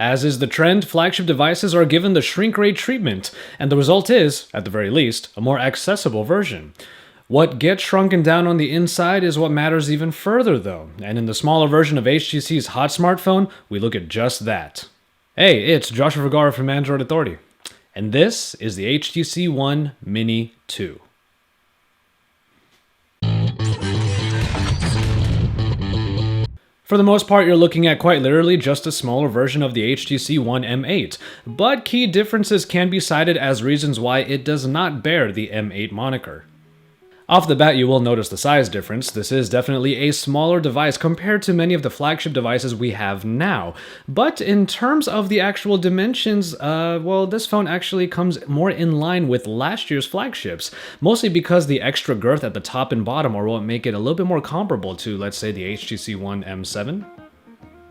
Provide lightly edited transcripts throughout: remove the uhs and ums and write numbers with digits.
As is the trend, flagship devices are given the shrink ray treatment, and the result is, at the very least, a more accessible version. What gets shrunken down on the inside is what matters even further though, and in the smaller version of HTC's hot smartphone, we look at just that. Hey, it's Joshua Vergara from Android Authority, and this is the HTC One Mini 2. For the most part, you're looking at quite literally just a smaller version of the HTC One M8, but key differences can be cited as reasons why it does not bear the M8 moniker. Off the bat, you will notice the size difference. This is definitely a smaller device compared to many of the flagship devices we have now. But in terms of the actual dimensions, well, this phone actually comes more in line with last year's flagships, mostly because the extra girth at the top and bottom are what make it a little bit more comparable to, let's say, the HTC One M7.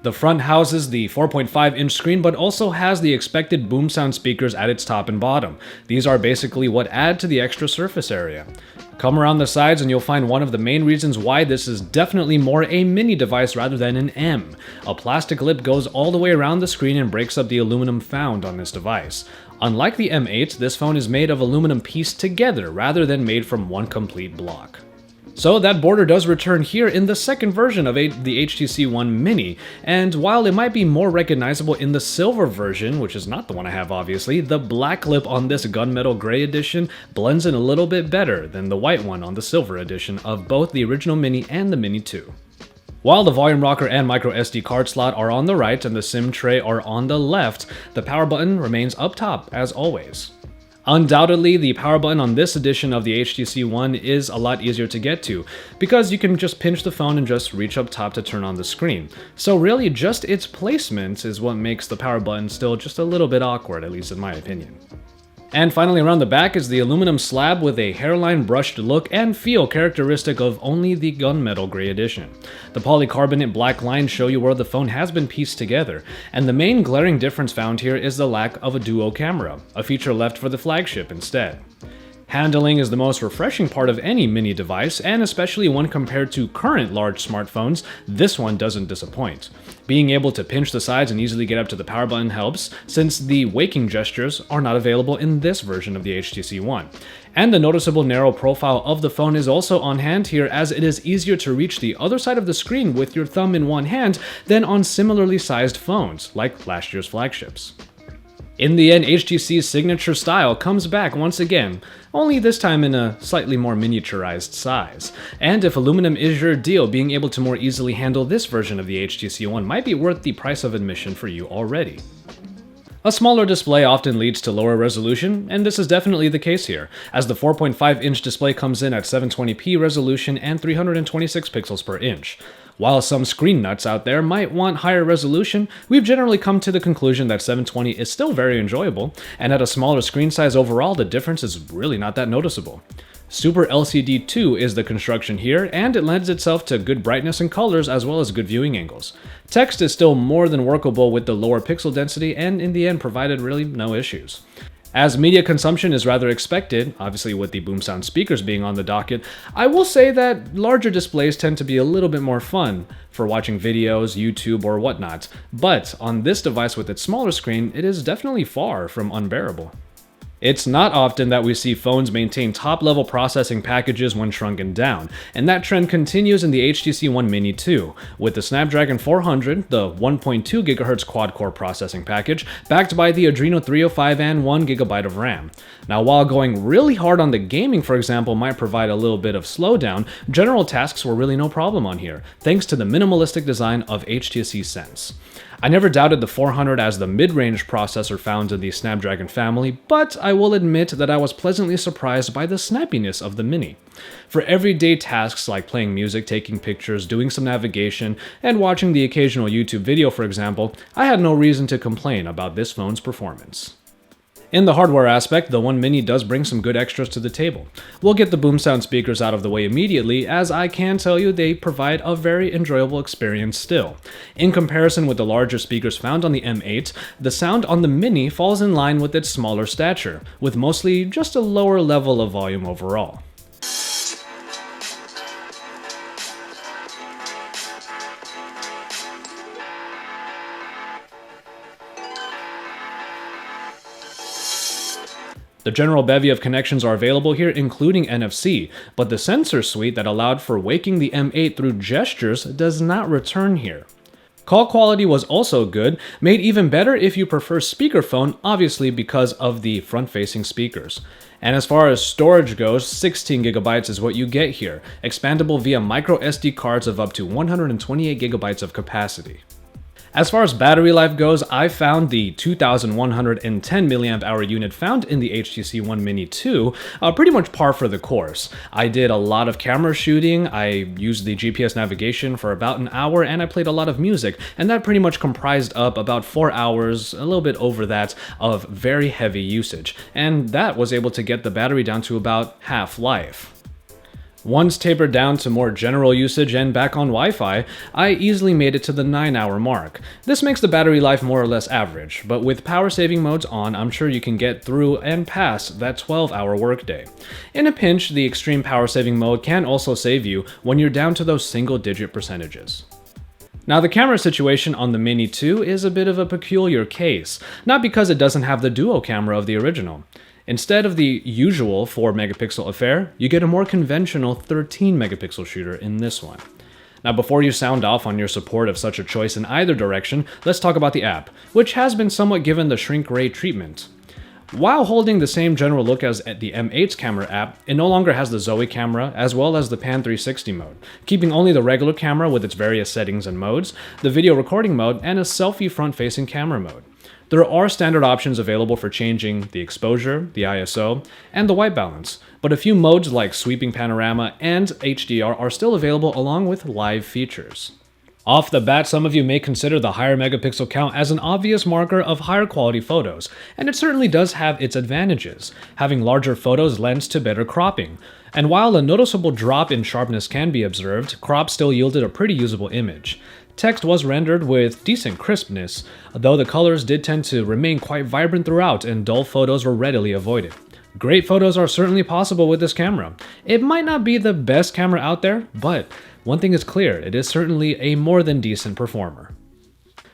The front houses the 4.5-inch screen, but also has the expected boom sound speakers at its top and bottom. These are basically what add to the extra surface area. Come around the sides and you'll find one of the main reasons why this is definitely more a mini device rather than an M. A plastic lip goes all the way around the screen and breaks up the aluminum found on this device. Unlike the M8, this phone is made of aluminum pieced together rather than made from one complete block. So that border does return here in the second version of the HTC One Mini, and while it might be more recognizable in the silver version, which is not the one I have obviously, the black lip on this gunmetal gray edition blends in a little bit better than the white one on the silver edition of both the original Mini and the Mini 2. While the volume rocker and micro SD card slot are on the right and the SIM tray are on the left, the power button remains up top as always. Undoubtedly, the power button on this edition of the HTC One is a lot easier to get to, because you can just pinch the phone and just reach up top to turn on the screen. So really, just its placement is what makes the power button still just a little bit awkward, at least in my opinion. And finally, around the back is the aluminum slab with a hairline brushed look and feel characteristic of only the gunmetal gray edition. The polycarbonate black lines show you where the phone has been pieced together, and the main glaring difference found here is the lack of a duo camera, a feature left for the flagship instead. Handling is the most refreshing part of any mini device, and especially when compared to current large smartphones, this one doesn't disappoint. Being able to pinch the sides and easily get up to the power button helps, since the waking gestures are not available in this version of the HTC One. And the noticeable narrow profile of the phone is also on hand here, as it is easier to reach the other side of the screen with your thumb in one hand than on similarly sized phones, like last year's flagships. In the end, HTC's signature style comes back once again, only this time in a slightly more miniaturized size. And if aluminum is your deal, being able to more easily handle this version of the HTC One might be worth the price of admission for you already. A smaller display often leads to lower resolution, and this is definitely the case here, as the 4.5-inch display comes in at 720p resolution and 326 pixels per inch. While some screen nuts out there might want higher resolution, we've generally come to the conclusion that 720 is still very enjoyable, and at a smaller screen size overall, the difference is really not that noticeable. Super LCD 2 is the construction here, and it lends itself to good brightness and colors as well as good viewing angles. Text is still more than workable with the lower pixel density, and in the end provided really no issues. As media consumption is rather expected, obviously with the boom sound speakers being on the docket, I will say that larger displays tend to be a little bit more fun for watching videos, YouTube, or whatnot, but on this device with its smaller screen, it is definitely far from unbearable. It's not often that we see phones maintain top-level processing packages when shrunken down, and that trend continues in the HTC One Mini 2, with the Snapdragon 400, the 1.2 GHz quad-core processing package, backed by the Adreno 305 and 1 GB of RAM. Now, while going really hard on the gaming, for example, might provide a little bit of slowdown, general tasks were really no problem on here, thanks to the minimalistic design of HTC Sense. I never doubted the 400 as the mid-range processor found in the Snapdragon family, but I will admit that I was pleasantly surprised by the snappiness of the Mini. For everyday tasks like playing music, taking pictures, doing some navigation, and watching the occasional YouTube video, for example, I had no reason to complain about this phone's performance. In the hardware aspect, the One Mini does bring some good extras to the table. We'll get the boom sound speakers out of the way immediately, as I can tell you they provide a very enjoyable experience still. In comparison with the larger speakers found on the M8, the sound on the Mini falls in line with its smaller stature, with mostly just a lower level of volume overall. The general bevy of connections are available here, including NFC, but the sensor suite that allowed for waking the M8 through gestures does not return here. Call quality was also good, made even better if you prefer speakerphone, obviously because of the front-facing speakers. And as far as storage goes, 16GB is what you get here, expandable via micro SD cards of up to 128GB of capacity. As far as battery life goes, I found the 2110 mAh unit found in the HTC One Mini 2 pretty much par for the course. I did a lot of camera shooting, I used the GPS navigation for about an hour, and I played a lot of music, and that pretty much comprised up about 4 hours, a little bit over that, of very heavy usage, and that was able to get the battery down to about half life. Once tapered down to more general usage and back on Wi-Fi, I easily made it to the 9-hour mark. This makes the battery life more or less average, but with power saving modes on, I'm sure you can get through and past that 12-hour workday. In a pinch, the extreme power saving mode can also save you when you're down to those single-digit percentages. Now, the camera situation on the Mini 2 is a bit of a peculiar case, not because it doesn't have the duo camera of the original. Instead of the usual 4-megapixel affair, you get a more conventional 13-megapixel shooter in this one. Now, before you sound off on your support of such a choice in either direction, let's talk about the app, which has been somewhat given the shrink ray treatment. While holding the same general look as the M8's camera app, it no longer has the Zoe camera as well as the Pan 360 mode, keeping only the regular camera with its various settings and modes, the video recording mode, and a selfie front-facing camera mode. There are standard options available for changing the exposure, the ISO, and the white balance, but a few modes like sweeping panorama and HDR are still available along with live features. Off the bat, some of you may consider the higher megapixel count as an obvious marker of higher quality photos, and it certainly does have its advantages. Having larger photos lends to better cropping, and while a noticeable drop in sharpness can be observed, crop still yielded a pretty usable image. Text was rendered with decent crispness, though the colors did tend to remain quite vibrant throughout and dull photos were readily avoided. Great photos are certainly possible with this camera. It might not be the best camera out there, but one thing is clear, it is certainly a more than decent performer.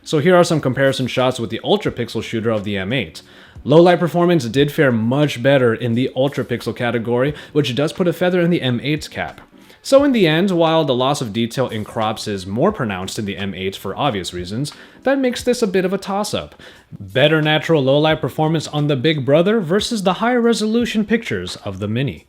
So here are some comparison shots with the ultra pixel shooter of the M8. Low light performance did fare much better in the ultra pixel category, which does put a feather in the M8's cap. So in the end, while the loss of detail in crops is more pronounced in the M8 for obvious reasons, that makes this a bit of a toss-up. Better natural low-light performance on the Big Brother versus the higher resolution pictures of the Mini.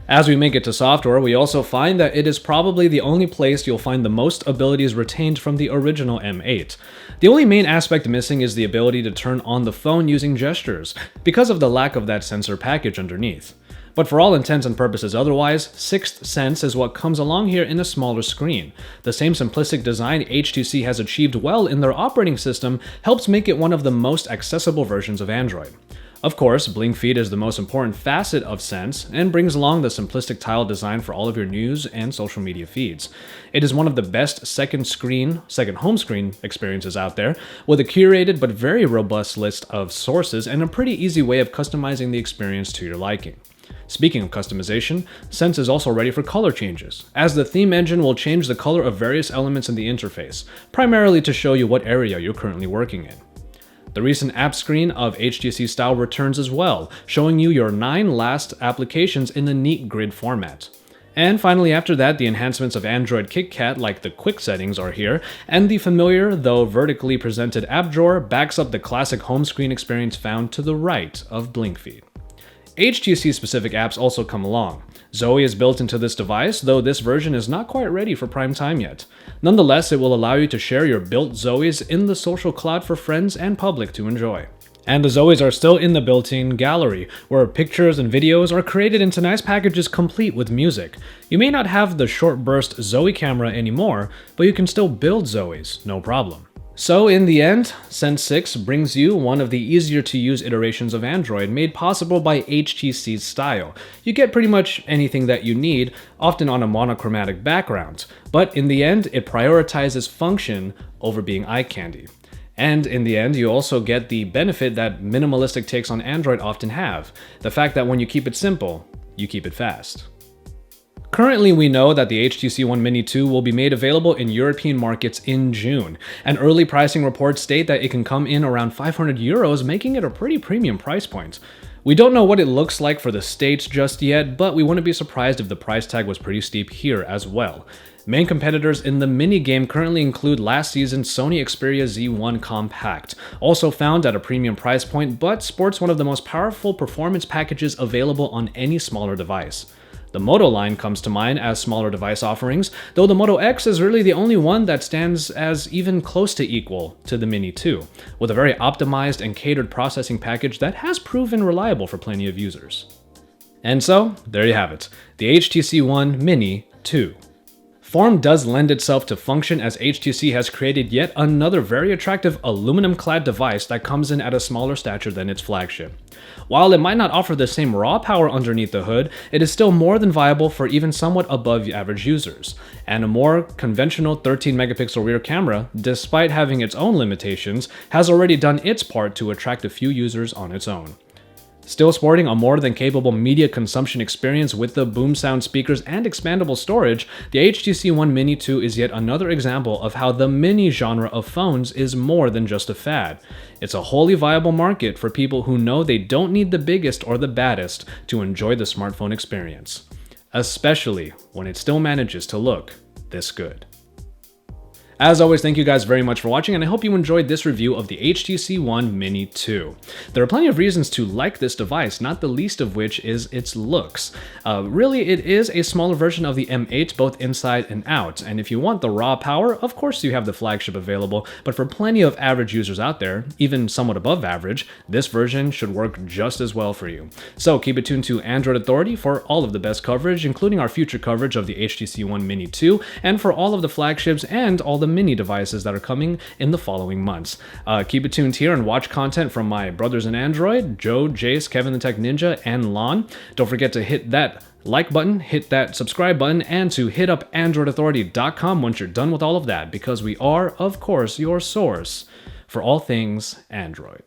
As we make it to software, we also find that it is probably the only place you'll find the most abilities retained from the original M8. The only main aspect missing is the ability to turn on the phone using gestures, because of the lack of that sensor package underneath. But for all intents and purposes otherwise, Sixth Sense is what comes along here in a smaller screen. The same simplistic design HTC has achieved well in their operating system helps make it one of the most accessible versions of Android. Of course, Blink Feed is the most important facet of Sense and brings along the simplistic tile design for all of your news and social media feeds. It is one of the best second home screen experiences out there, with a curated but very robust list of sources and a pretty easy way of customizing the experience to your liking. Speaking of customization, Sense is also ready for color changes, as the theme engine will change the color of various elements in the interface, primarily to show you what area you're currently working in. The recent app screen of HTC style returns as well, showing you your 9 last applications in the neat grid format. And finally after that, the enhancements of Android KitKat like the quick settings are here, and the familiar though vertically presented app drawer backs up the classic home screen experience found to the right of Blink Feed. HTC-specific apps also come along. Zoe is built into this device, though this version is not quite ready for prime time yet. Nonetheless, it will allow you to share your built Zoes in the social cloud for friends and public to enjoy. And the Zoes are still in the built-in gallery, where pictures and videos are created into nice packages complete with music. You may not have the short burst Zoe camera anymore, but you can still build Zoes, no problem. So in the end, Sense 6 brings you one of the easier to use iterations of Android made possible by HTC's style. You get pretty much anything that you need, often on a monochromatic background, but in the end, it prioritizes function over being eye candy. And in the end, you also get the benefit that minimalistic takes on Android often have, the fact that when you keep it simple, you keep it fast. Currently, we know that the HTC One Mini 2 will be made available in European markets in June, and early pricing reports state that it can come in around €500, making it a pretty premium price point. We don't know what it looks like for the States just yet, but we wouldn't be surprised if the price tag was pretty steep here as well. Main competitors in the mini game currently include last season's Sony Xperia Z1 Compact, also found at a premium price point but sports one of the most powerful performance packages available on any smaller device. The Moto line comes to mind as smaller device offerings, though the Moto X is really the only one that stands as even close to equal to the Mini 2, with a very optimized and catered processing package that has proven reliable for plenty of users. And so, there you have it, the HTC One Mini 2. Form does lend itself to function as HTC has created yet another very attractive aluminum-clad device that comes in at a smaller stature than its flagship. While it might not offer the same raw power underneath the hood, it is still more than viable for even somewhat above average users. And a more conventional 13-megapixel rear camera, despite having its own limitations, has already done its part to attract a few users on its own. Still sporting a more than capable media consumption experience with the boom sound speakers and expandable storage, the HTC One Mini 2 is yet another example of how the mini genre of phones is more than just a fad. It's a wholly viable market for people who know they don't need the biggest or the baddest to enjoy the smartphone experience, especially when it still manages to look this good. As always, thank you guys very much for watching, and I hope you enjoyed this review of the HTC One Mini 2. There are plenty of reasons to like this device, not the least of which is its looks. Really, it is a smaller version of the M8, both inside and out, and if you want the raw power, of course you have the flagship available, but for plenty of average users out there, even somewhat above average, this version should work just as well for you. So keep it tuned to Android Authority for all of the best coverage, including our future coverage of the HTC One Mini 2, and for all of the flagships and all the mini devices that are coming in the following months. Keep it tuned here and watch content from my brothers in Android, Joe, Jace, Kevin the Tech Ninja, and Lon. Don't forget to hit that like button, hit that subscribe button, and to hit up AndroidAuthority.com once you're done with all of that, because we are, of course, your source for all things Android.